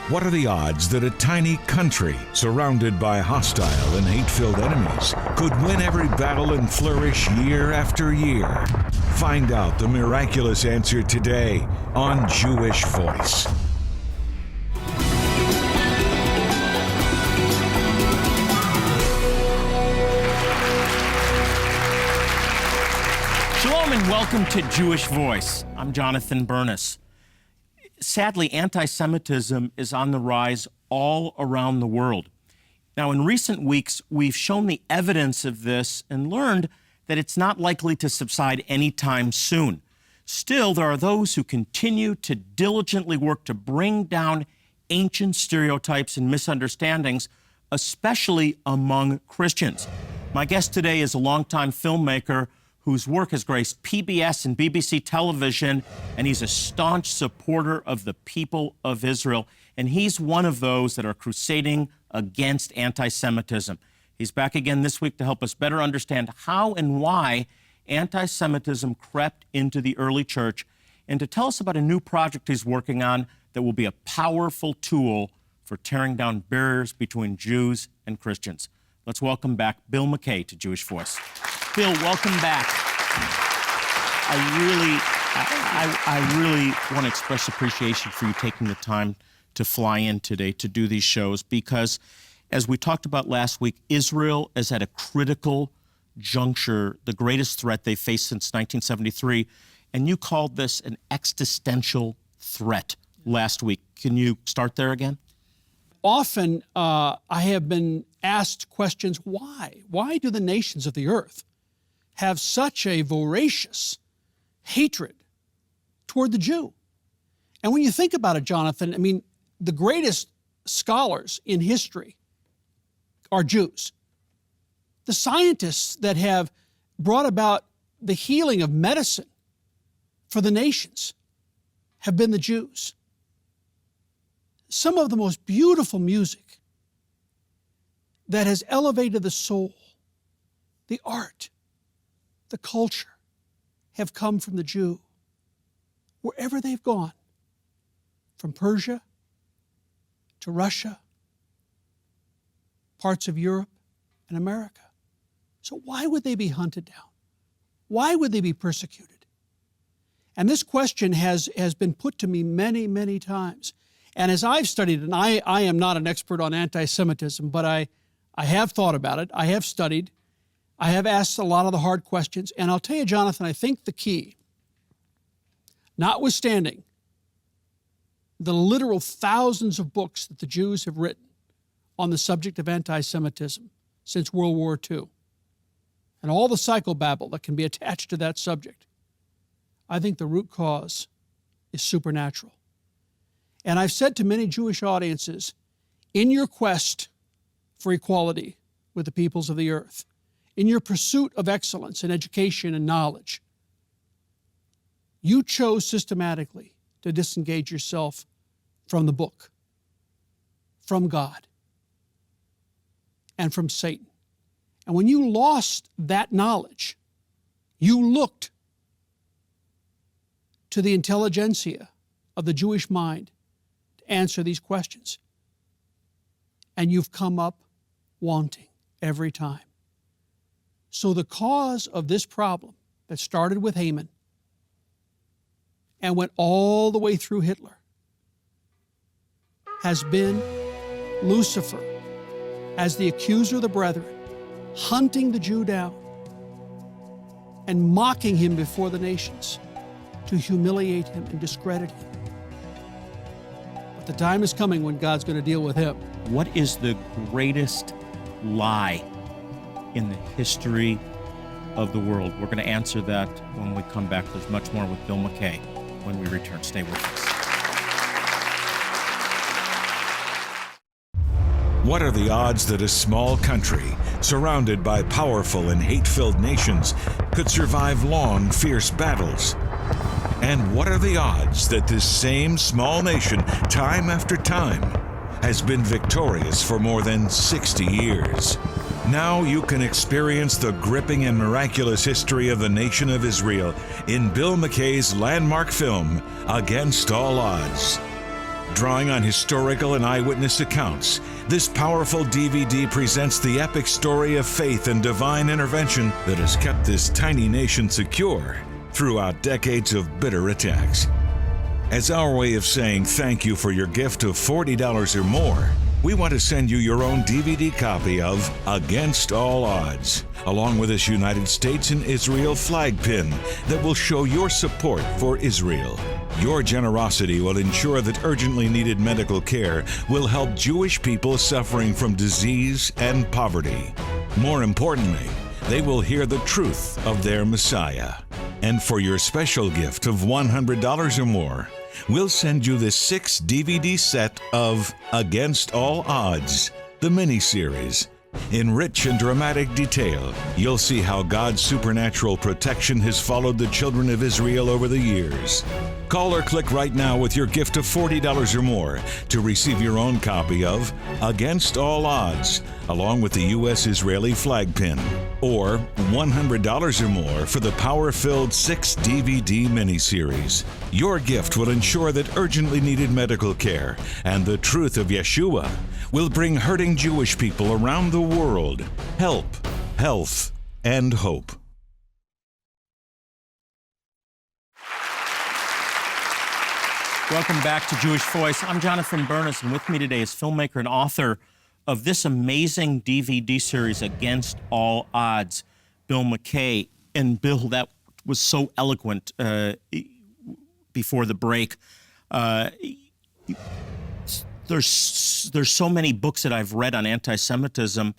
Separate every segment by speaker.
Speaker 1: What are the odds that a tiny country surrounded by hostile and hate-filled enemies could win every battle and flourish year after year? Find out the miraculous answer today on Jewish Voice.
Speaker 2: Shalom and welcome to Jewish Voice. I'm Jonathan Bernis. Sadly, anti-Semitism is on the rise all around the world. Now, in recent weeks, we've shown the evidence of this and learned that it's not likely to subside anytime soon. Still, there are those who continue to diligently work to bring down ancient stereotypes and misunderstandings, especially among Christians. My guest today is a longtime filmmaker whose work has graced PBS and BBC television, and he's a staunch supporter of the people of Israel. And he's one of those that are crusading against anti-Semitism. He's back again this week to help us better understand how and why anti-Semitism crept into the early church, and to tell us about a new project he's working on that will be a powerful tool for tearing down barriers between Jews and Christians. Let's welcome back Bill McKay to Jewish Voice. Bill, welcome back. I really want to express appreciation for you taking the time to fly in today to do these shows, because as we talked about last week, Israel is at a critical juncture, the greatest threat they faced since 1973, and you called this an existential threat last week. Can you start there again?
Speaker 3: Often I have been asked questions, why? Why do the nations of the earth have such a voracious hatred toward the Jew? And when you think about it, Jonathan, I mean, the greatest scholars in history are Jews. The scientists that have brought about the healing of medicine for the nations have been the Jews. Some of the most beautiful music that has elevated the soul, the art, the culture, have come from the Jew. Wherever they've gone, from Persia to Russia, parts of Europe and America. So why would they be hunted down? Why would they be persecuted? And this question has been put to me many, many times. And as I've studied, and I am not an expert on anti-Semitism, but I have thought about it, I have studied, I have asked a lot of the hard questions, and I'll tell you, Jonathan, I think the key, notwithstanding the literal thousands of books that the Jews have written on the subject of anti-Semitism since World War II, and all the psychobabble that can be attached to that subject, I think the root cause is supernatural. And I've said to many Jewish audiences, in your quest for equality with the peoples of the earth, in your pursuit of excellence in education and knowledge, you chose systematically to disengage yourself from the book, from God, and from Satan. And when you lost that knowledge, you looked to the intelligentsia of the Jewish mind to answer these questions. And you've come up wanting every time. So the cause of this problem that started with Haman and went all the way through Hitler has been Lucifer as the accuser of the brethren, hunting the Jew down and mocking him before the nations to humiliate him and discredit him. But the time is coming when God's going to deal with him.
Speaker 2: What is the greatest lie in the history of the world? We're going to answer that when we come back. There's much more with Bill McKay when we return. Stay with us.
Speaker 1: What are the odds that a small country, surrounded by powerful and hate-filled nations, could survive long, fierce battles? And what are the odds that this same small nation, time after time, has been victorious for more than 60 years? Now you can experience the gripping and miraculous history of the nation of Israel in Bill McKay's landmark film, Against All Odds. Drawing on historical and eyewitness accounts, this powerful DVD presents the epic story of faith and divine intervention that has kept this tiny nation secure throughout decades of bitter attacks. As our way of saying thank you for your gift of $40 or more, we want to send you your own DVD copy of Against All Odds, along with this United States and Israel flag pin that will show your support for Israel. Your generosity will ensure that urgently needed medical care will help Jewish people suffering from disease and poverty. More importantly, they will hear the truth of their Messiah. And for your special gift of $100 or more, we'll send you this 6 DVD set of Against All Odds, the mini-series. In rich and dramatic detail, you'll see how God's supernatural protection has followed the children of Israel over the years. Call or click right now with your gift of $40 or more to receive your own copy of Against All Odds, along with the U.S.-Israeli flag pin. Or $100 or more for the power-filled 6 DVD miniseries. Your gift will ensure that urgently needed medical care and the truth of Yeshua will bring hurting Jewish people around the world help, health, and hope.
Speaker 2: Welcome back to Jewish Voice. I'm Jonathan Burness, and with me today is filmmaker and author of this amazing DVD series, Against All Odds, Bill McKay. And Bill, that was so eloquent before the break. There's so many books that I've read on anti-Semitism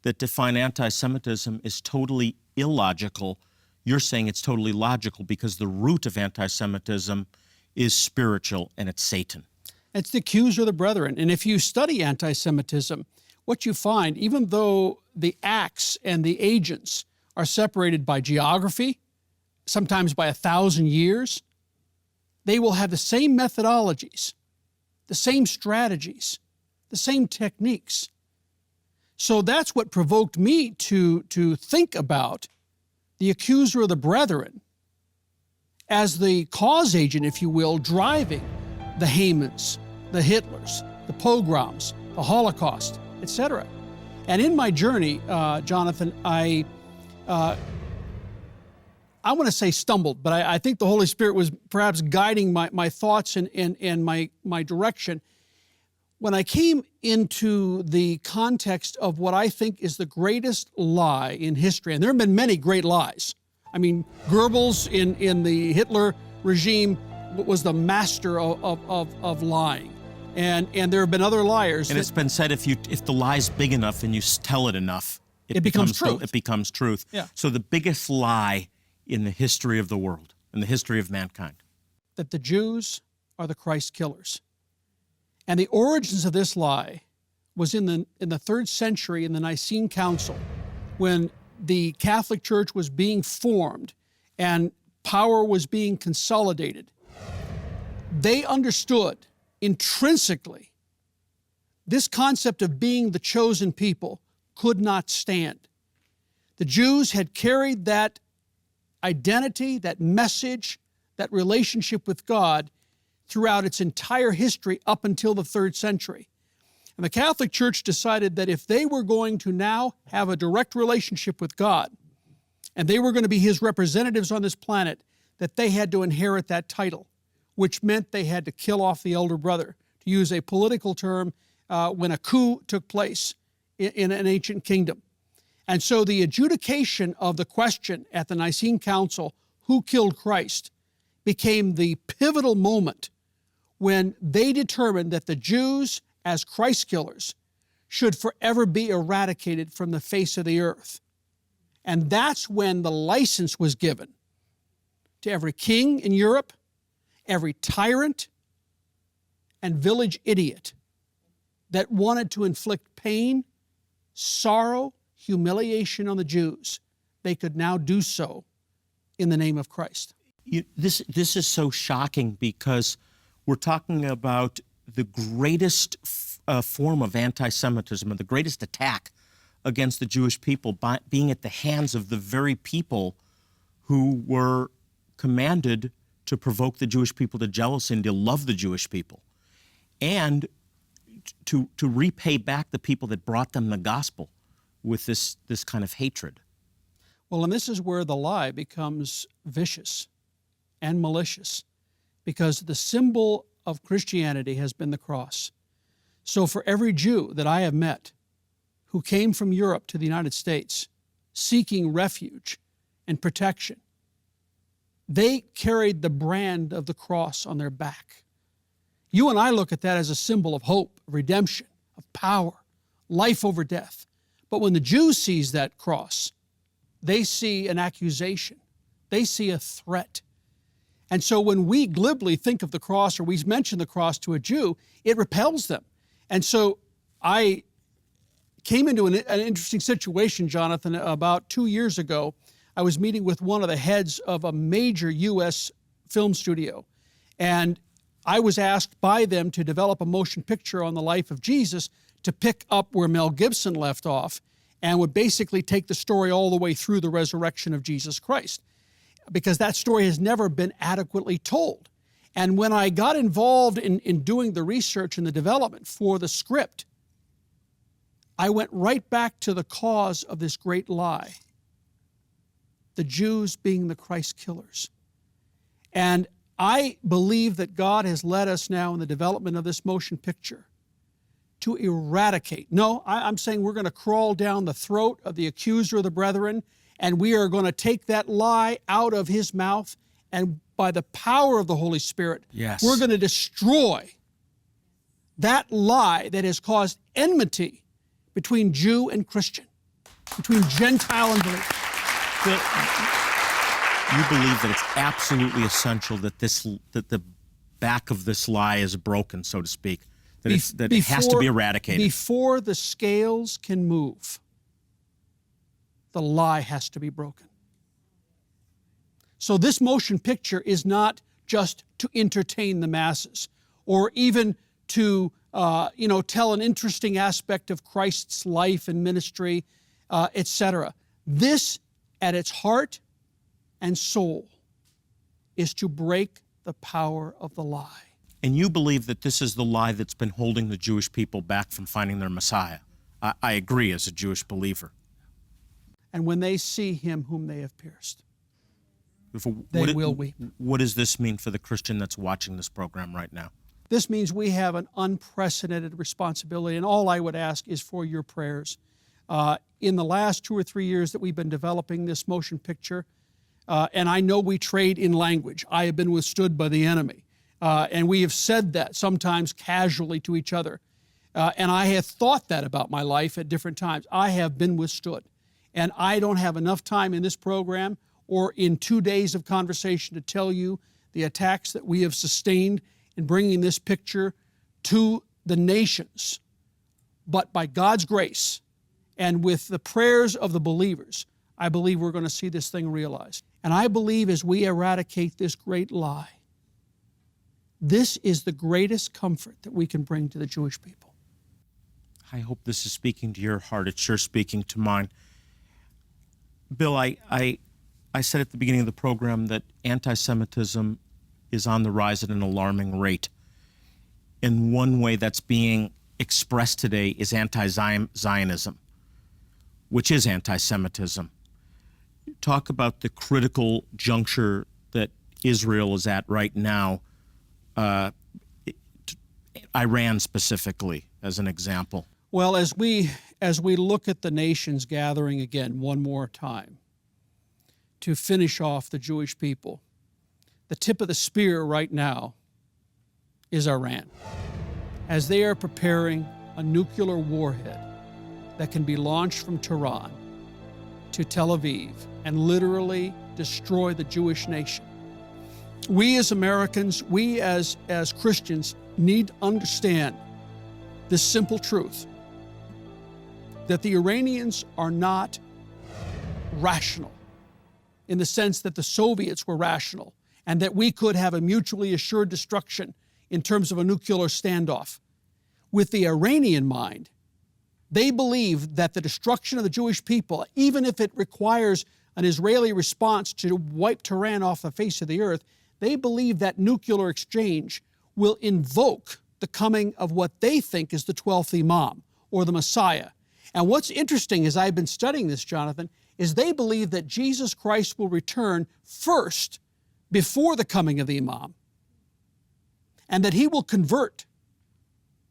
Speaker 2: that define anti-Semitism as totally illogical. You're saying it's totally logical because the root of anti-Semitism is spiritual, and it's Satan.
Speaker 3: It's the accuser of the brethren. And if you study anti-Semitism, what you find, even though the acts and the agents are separated by geography, sometimes by 1,000 years, they will have the same methodologies, the same strategies, the same techniques. So that's what provoked me to think about the accuser of the brethren as the cause agent, if you will, driving the Hamans, the Hitlers, the pogroms, the Holocaust, etc. And in my journey, Jonathan, I want to say stumbled, but I think the Holy Spirit was perhaps guiding my thoughts and my direction. When I came into the context of what I think is the greatest lie in history, and there have been many great lies. I mean, Goebbels in the Hitler regime was the master of lying. And there have been other liars.
Speaker 2: And it's been said if the lie's big enough and you tell it enough,
Speaker 3: it becomes truth.
Speaker 2: It becomes truth.
Speaker 3: Yeah.
Speaker 2: So the biggest lie in the history of the world, in the history of mankind,
Speaker 3: that the Jews are the Christ killers. And the origins of this lie was in the 3rd century in the Nicene Council, when the Catholic Church was being formed and power was being consolidated. They understood intrinsically this concept of being the chosen people could not stand. The Jews had carried that identity, that message, that relationship with God throughout its entire history up until the 3rd century. And the Catholic Church decided that if they were going to now have a direct relationship with God, and they were going to be His representatives on this planet, that they had to inherit that title, which meant they had to kill off the elder brother, to use a political term, when a coup took place in an ancient kingdom. And so the adjudication of the question at the Nicene Council, who killed Christ, became the pivotal moment when they determined that the Jews, as Christ killers, should forever be eradicated from the face of the earth. And that's when the license was given to every king in Europe, every tyrant and village idiot that wanted to inflict pain, sorrow, humiliation on the Jews. They could now do so in the name of Christ.
Speaker 2: This is so shocking because we're talking about the greatest form of anti-Semitism, or the greatest attack against the Jewish people, being at the hands of the very people who were commanded to provoke the Jewish people to jealousy and to love the Jewish people. and to repay back the people that brought them the gospel with this kind of hatred.
Speaker 3: Well, and this is where the lie becomes vicious and malicious, because the symbol of Christianity has been the cross. So for every Jew that I have met who came from Europe to the United States seeking refuge and protection, they carried the brand of the cross on their back. You and I look at that as a symbol of hope, of redemption, of power, life over death. But when the Jew sees that cross, they see an accusation. They see a threat. And so when we glibly think of the cross or we mention the cross to a Jew, it repels them. And so I came into an interesting situation, Jonathan, about 2 years ago. I was meeting with one of the heads of a major U.S. film studio, and I was asked by them to develop a motion picture on the life of Jesus to pick up where Mel Gibson left off, and would basically take the story all the way through the resurrection of Jesus Christ, because that story has never been adequately told. And when I got involved in doing the research and the development for the script, I went right back to the cause of this great lie, the Jews being the Christ killers. And I believe that God has led us now in the development of this motion picture to eradicate. No, I'm saying we're going to crawl down the throat of the accuser of the brethren, and we are going to take that lie out of his mouth, and by the power of the Holy Spirit,
Speaker 2: yes,
Speaker 3: we're going to destroy that lie that has caused enmity between Jew and Christian, between Gentile and believer.
Speaker 2: Bill, you believe that it's absolutely essential that the back of this lie is broken, so to speak, that it has to be eradicated.
Speaker 3: Before the scales can move, the lie has to be broken. So this motion picture is not just to entertain the masses or even to tell an interesting aspect of Christ's life and ministry, etc. This, at its heart and soul, is to break the power of the lie.
Speaker 2: And you believe that this is the lie that's been holding the Jewish people back from finding their Messiah. I agree as a Jewish believer.
Speaker 3: And when they see him whom they have pierced,
Speaker 2: they
Speaker 3: will weep.
Speaker 2: What does this mean for the Christian that's watching this program right now?
Speaker 3: This means we have an unprecedented responsibility, and all I would ask is for your prayers. In the last 2 or 3 years that we've been developing this motion picture, and I know we trade in language. I have been withstood by the enemy. And we have said that sometimes casually to each other. And I have thought that about my life at different times. I have been withstood. And I don't have enough time in this program or in 2 days of conversation to tell you the attacks that we have sustained in bringing this picture to the nations. But by God's grace and with the prayers of the believers, I believe we're going to see this thing realized. And I believe as we eradicate this great lie, this is the greatest comfort that we can bring to the Jewish people.
Speaker 2: I hope this is speaking to your heart. It's sure speaking to mine. Bill, I said at the beginning of the program that anti-Semitism is on the rise at an alarming rate. And one way that's being expressed today is anti-Zionism, which is anti-Semitism. Talk about the critical juncture that Israel is at right now, Iran specifically, as an example.
Speaker 3: Well, as we look at the nations gathering again one more time to finish off the Jewish people, the tip of the spear right now is Iran, as they are preparing a nuclear warhead that can be launched from Tehran to Tel Aviv and literally destroy the Jewish nation. We as Americans, we as Christians need to understand this simple truth, that the Iranians are not rational in the sense that the Soviets were rational and that we could have a mutually assured destruction in terms of a nuclear standoff. With the Iranian mind, they believe that the destruction of the Jewish people, even if it requires an Israeli response to wipe Tehran off the face of the earth, they believe that nuclear exchange will invoke the coming of what they think is the 12th Imam, or the Messiah. And what's interesting as I've been studying this, Jonathan, is they believe that Jesus Christ will return first before the coming of the Imam, and that he will convert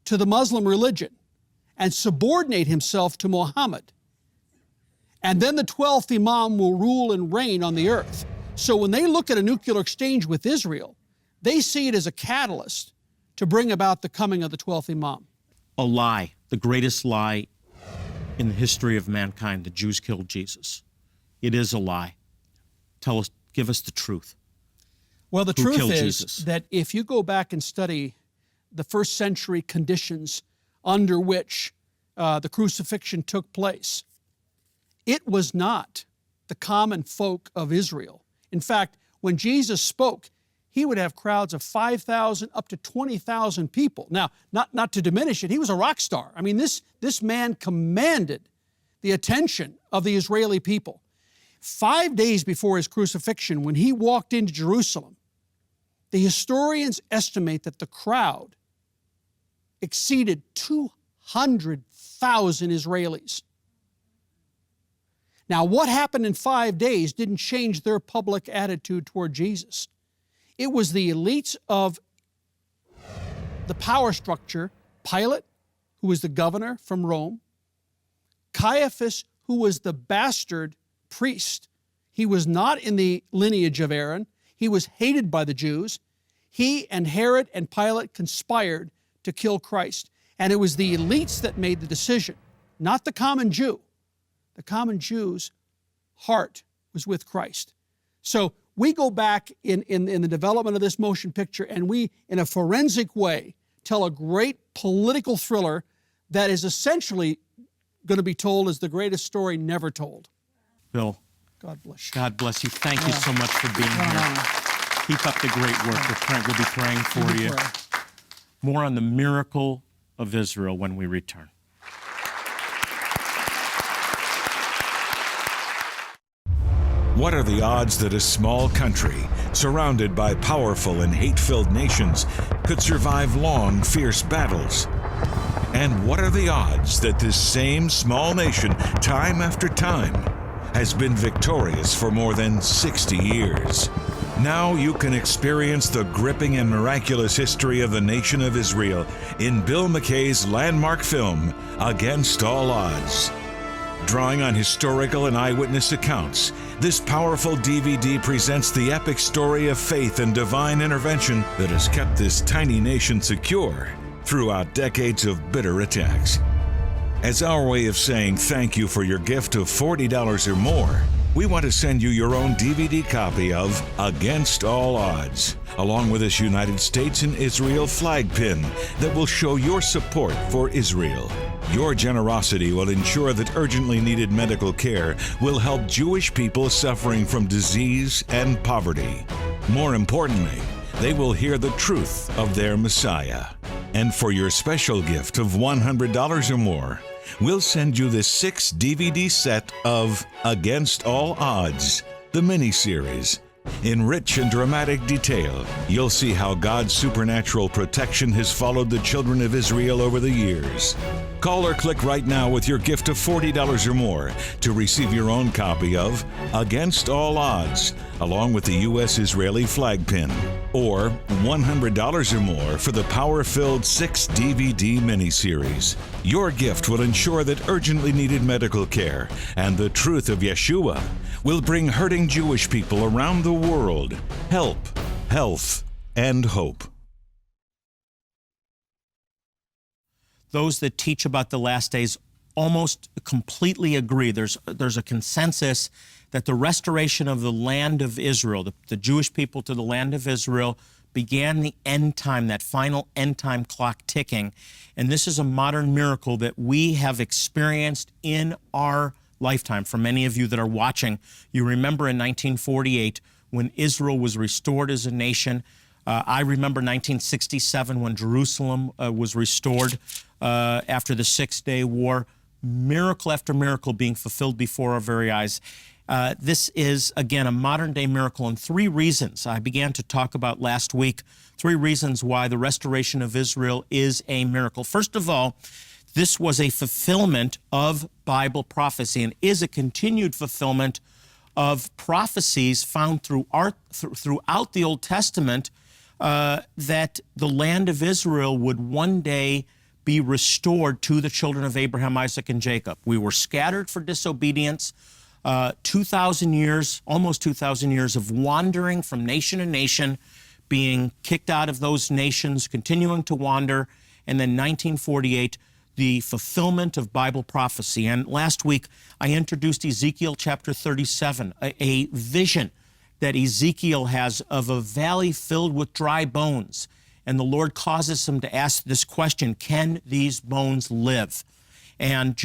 Speaker 3: to the Muslim religion and subordinate himself to Muhammad. And then the 12th Imam will rule and reign on the earth. So when they look at a nuclear exchange with Israel, they see it as a catalyst to bring about the coming of the 12th Imam.
Speaker 2: A lie, the greatest lie in the history of mankind. The Jews killed Jesus. It is a lie. Tell us, give us the truth.
Speaker 3: Well, the
Speaker 2: Who
Speaker 3: truth
Speaker 2: killed
Speaker 3: is
Speaker 2: Jesus?
Speaker 3: that if you go back and study the first century conditions under which the crucifixion took place, it was not the common folk of Israel. In fact, when Jesus spoke, he would have crowds of 5,000 up to 20,000 people. Now, not to diminish it, he was a rock star. I mean, this man commanded the attention of the Israeli people. 5 days before his crucifixion, when he walked into Jerusalem, the historians estimate that the crowd exceeded 200,000 Israelis. Now, what happened in 5 days didn't change their public attitude toward Jesus. It was the elites of the power structure, Pilate, who was the governor from Rome, Caiaphas, who was the bastard priest. He was not in the lineage of Aaron. He was hated by the Jews. He and Herod and Pilate conspired to kill Christ. And it was the elites that made the decision, not the common Jew. The common Jew's heart was with Christ. So we go back in the development of this motion picture, and we, in a forensic way, tell a great political thriller that is essentially going to be told as the greatest story never told.
Speaker 2: Bill,
Speaker 3: God bless you.
Speaker 2: God bless you. Thank you so much for being here. Keep up the great work. We'll be praying for you. More on the miracle of Israel when we return.
Speaker 1: What are the odds that a small country, surrounded by powerful and hate-filled nations, could survive long, fierce battles? And what are the odds that this same small nation, time after time, has been victorious for more than 60 years? Now you can experience the gripping and miraculous history of the nation of Israel in Bill McKay's landmark film, Against All Odds. Drawing on historical and eyewitness accounts, this powerful DVD presents the epic story of faith and divine intervention that has kept this tiny nation secure throughout decades of bitter attacks. As our way of saying thank you for your gift of $40 or more, we want to send you your own DVD copy of Against All Odds, along with this United States and Israel flag pin that will show your support for Israel. Your generosity will ensure that urgently needed medical care will help Jewish people suffering from disease and poverty. More importantly, they will hear the truth of their Messiah. And for your special gift of $100 or more, we'll send you the 6 DVD set of Against All Odds, the mini-series. In rich and dramatic detail, you'll see how God's supernatural protection has followed the children of Israel over the years. Call or click right now with your gift of $40 or more to receive your own copy of Against All Odds, along with the U.S.-Israeli flag pin, or $100 or more for the power-filled 6 DVD miniseries. Your gift will ensure that urgently needed medical care and the truth of Yeshua will bring hurting Jewish people around the world help, health, and hope.
Speaker 2: Those that teach about the last days almost completely agree. There's a consensus that the restoration of the land of Israel, the Jewish people to the land of Israel, began the end time, that final end time clock ticking. And this is a modern miracle that we have experienced in our lifetime. For many of you that are watching, you remember in 1948 when Israel was restored as a nation. I remember 1967 when Jerusalem was restored after the 6-Day War. Miracle after miracle being fulfilled before our very eyes. This is, again, a modern-day miracle, and three reasons I began to talk about last week, three reasons why the restoration of Israel is a miracle. First of all, this was a fulfillment of Bible prophecy and is a continued fulfillment of prophecies found throughout the Old Testament that the land of Israel would one day be restored to the children of Abraham, Isaac, and Jacob. We were scattered for disobedience, 2,000 years, almost 2,000 years of wandering from nation to nation, being kicked out of those nations, continuing to wander, and then 1948, the fulfillment of Bible prophecy. And last week, I introduced Ezekiel chapter 37, a vision that Ezekiel has of a valley filled with dry bones. And the Lord causes him to ask this question, can these bones live? And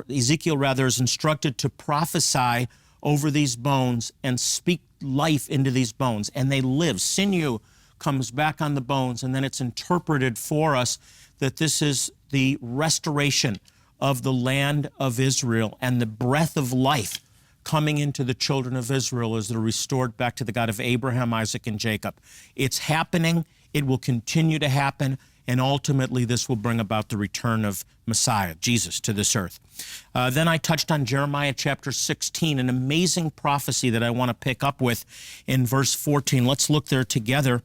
Speaker 2: Ezekiel rather is instructed to prophesy over these bones and speak life into these bones. And they live. Sinew comes back on the bones, and then it's interpreted for us that this is the restoration of the land of Israel and the breath of life coming into the children of Israel as they're restored back to the God of Abraham, Isaac, and Jacob. It's happening. It will continue to happen. And ultimately, this will bring about the return of Messiah, Jesus, to this earth. Then I touched on Jeremiah chapter 16, an amazing prophecy that I want to pick up with in verse 14. Let's look there together.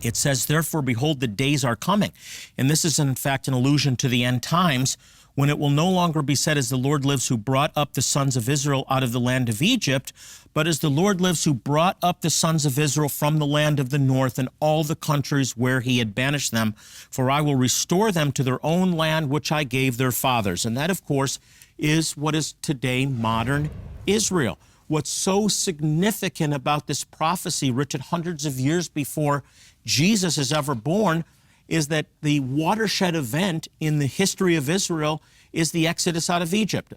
Speaker 2: It says, therefore, behold, the days are coming. And this is, in fact, an allusion to the end times, when it will no longer be said, as the Lord lives who brought up the sons of Israel out of the land of Egypt, but as the Lord lives who brought up the sons of Israel from the land of the north and all the countries where he had banished them. For I will restore them to their own land, which I gave their fathers. And that, of course, is what is today modern Israel. What's so significant about this prophecy, written hundreds of years before Jesus is ever born, is that the watershed event in the history of Israel is the exodus out of Egypt.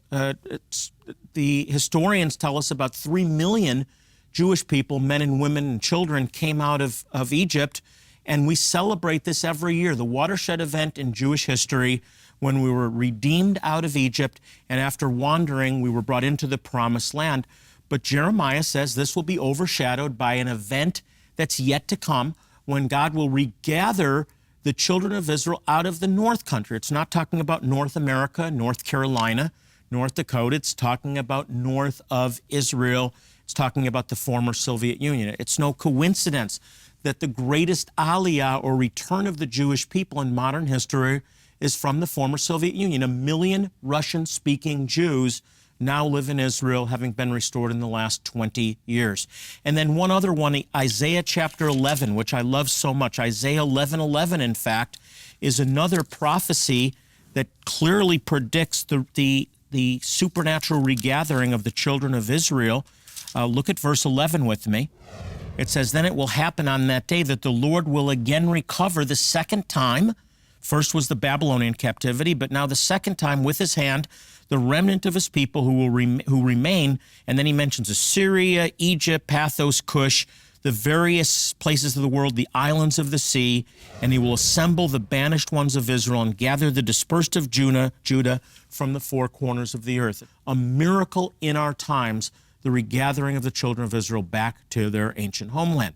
Speaker 2: The historians tell us about 3 million Jewish people, men and women and children, came out of Egypt, and we celebrate this every year, the watershed event in Jewish history when we were redeemed out of Egypt, and after wandering, we were brought into the promised land. But Jeremiah says this will be overshadowed by an event that's yet to come, when God will regather the children of Israel out of the north country. It's not talking about North America, North Carolina, North Dakota. It's talking about north of Israel. It's talking about the former Soviet Union. It's no coincidence that the greatest aliyah, or return of the Jewish people in modern history, is from the former Soviet Union. 1 million Russian-speaking Jews now live in Israel, having been restored in the last 20 years. And then one other one, Isaiah chapter 11, which I love so much. Isaiah 11:11, in fact, is another prophecy that clearly predicts the supernatural regathering of the children of Israel. Look at verse 11 with me. It says, then it will happen on that day that the Lord will again recover the second time. First was the Babylonian captivity, but now the second time with his hand, the remnant of his people who remain. And then he mentions Assyria, Egypt, Pathos, Cush, the various places of the world, the islands of the sea, and he will assemble the banished ones of Israel and gather the dispersed of Judah from the four corners of the earth. A miracle in our times, the regathering of the children of Israel back to their ancient homeland.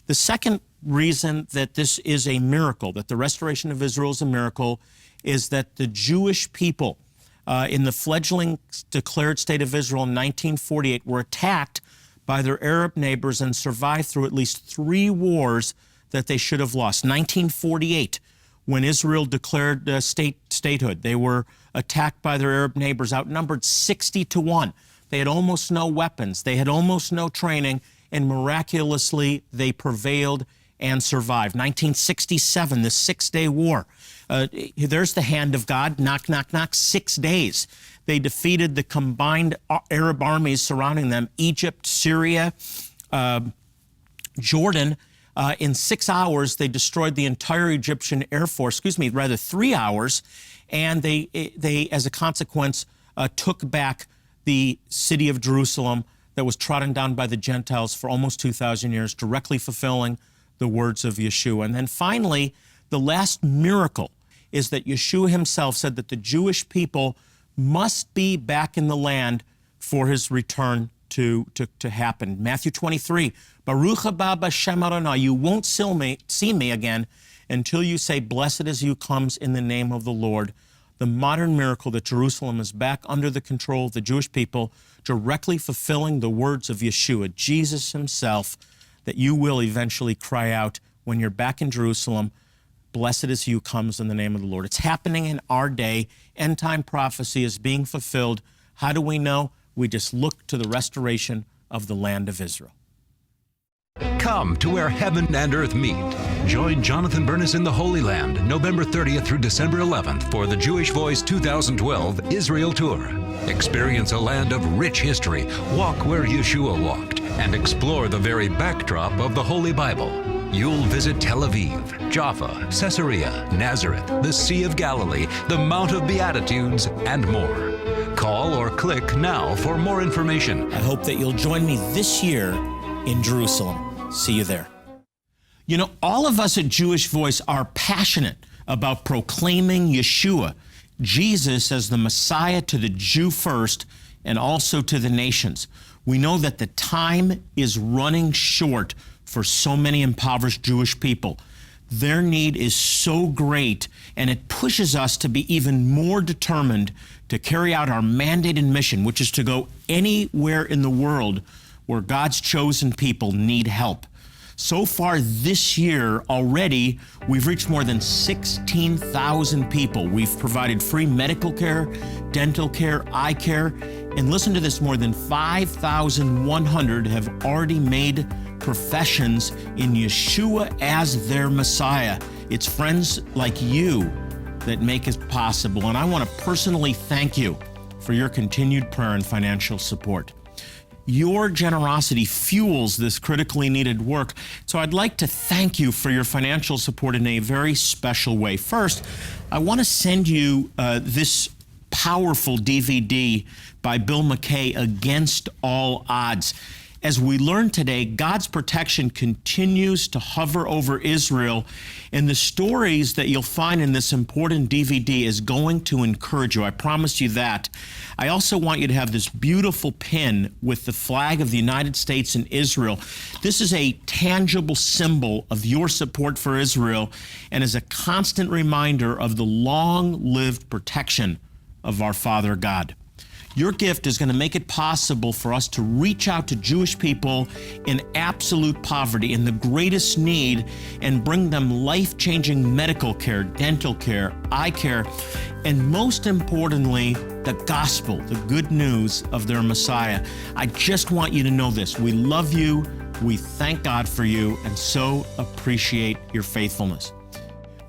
Speaker 2: The second reason that this is a miracle, that the restoration of Israel is a miracle, is that the Jewish people in the fledgling declared state of Israel in 1948 were attacked by their Arab neighbors and survived through at least 3 wars that they should have lost. 1948, when Israel declared statehood, they were attacked by their Arab neighbors, outnumbered 60-1. They had almost no weapons. They had almost no training, and miraculously they prevailed and survived. 1967, the Six-Day War. There's the hand of God, knock, knock, knock, 6 days. They defeated the combined Arab armies surrounding them, Egypt, Syria, Jordan. In 6 hours, they destroyed the entire Egyptian Air Force, 3 hours, and they as a consequence, took back the city of Jerusalem that was trodden down by the Gentiles for almost 2,000 years, directly fulfilling the words of Yeshua. And then finally, the last miracle is that Yeshua himself said that the Jewish people must be back in the land for his return to happen. Matthew 23, Baruch haba b'Shem Adonai, you won't see me again until you say, blessed is he who comes in the name of the Lord. The modern miracle that Jerusalem is back under the control of the Jewish people, directly fulfilling the words of Yeshua, Jesus himself, that you will eventually cry out when you're back in Jerusalem, blessed is he who comes in the name of the Lord. It's happening in our day. End time prophecy is being fulfilled. How do we know? We just look to the restoration of the land of Israel.
Speaker 4: Come to where heaven and earth meet. Join Jonathan Bernis in the Holy Land, November 30th through December 11th for the Jewish Voice 2012 Israel Tour. Experience a land of rich history, walk where Yeshua walked, and explore the very backdrop of the Holy Bible. You'll visit Tel Aviv, Jaffa, Caesarea, Nazareth, the Sea of Galilee, the Mount of Beatitudes, and more. Call or click now for more information.
Speaker 2: I hope that you'll join me this year in Jerusalem. See you there. You know, all of us at Jewish Voice are passionate about proclaiming Yeshua, Jesus, as the Messiah to the Jew first and also to the nations. We know that the time is running short for so many impoverished Jewish people. Their need is so great, and it pushes us to be even more determined to carry out our mandated mission, which is to go anywhere in the world where God's chosen people need help. So far this year already, we've reached more than 16,000 people. We've provided free medical care, dental care, eye care, and listen to this, more than 5,100 have already made professions in Yeshua as their Messiah. It's friends like you that make it possible, and I want to personally thank you for your continued prayer and financial support. Your generosity fuels this critically needed work, so I'd like to thank you for your financial support in a very special way. First, I want to send you this powerful DVD by Bill McKay, Against All Odds. As we learn today, God's protection continues to hover over Israel, and the stories that you'll find in this important DVD is going to encourage you. I promise you that. I also want you to have this beautiful pin with the flag of the United States and Israel. This is a tangible symbol of your support for Israel and is a constant reminder of the long-lived protection of our Father God. Your gift is going to make it possible for us to reach out to Jewish people in absolute poverty, in the greatest need, and bring them life-changing medical care, dental care, eye care, and most importantly, the gospel, the good news of their Messiah. I just want you to know this. We love you, we thank God for you, and so appreciate your faithfulness.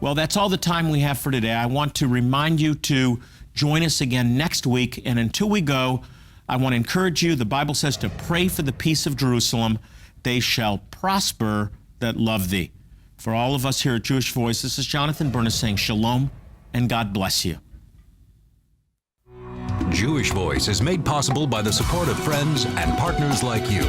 Speaker 2: Well, that's all the time we have for today. I want to remind you to join us again next week. And until we go, I want to encourage you. The Bible says to pray for the peace of Jerusalem. They shall prosper that love thee. For all of us here at Jewish Voice, this is Jonathan Bernis saying shalom and God bless you.
Speaker 4: Jewish Voice is made possible by the support of friends and partners like you.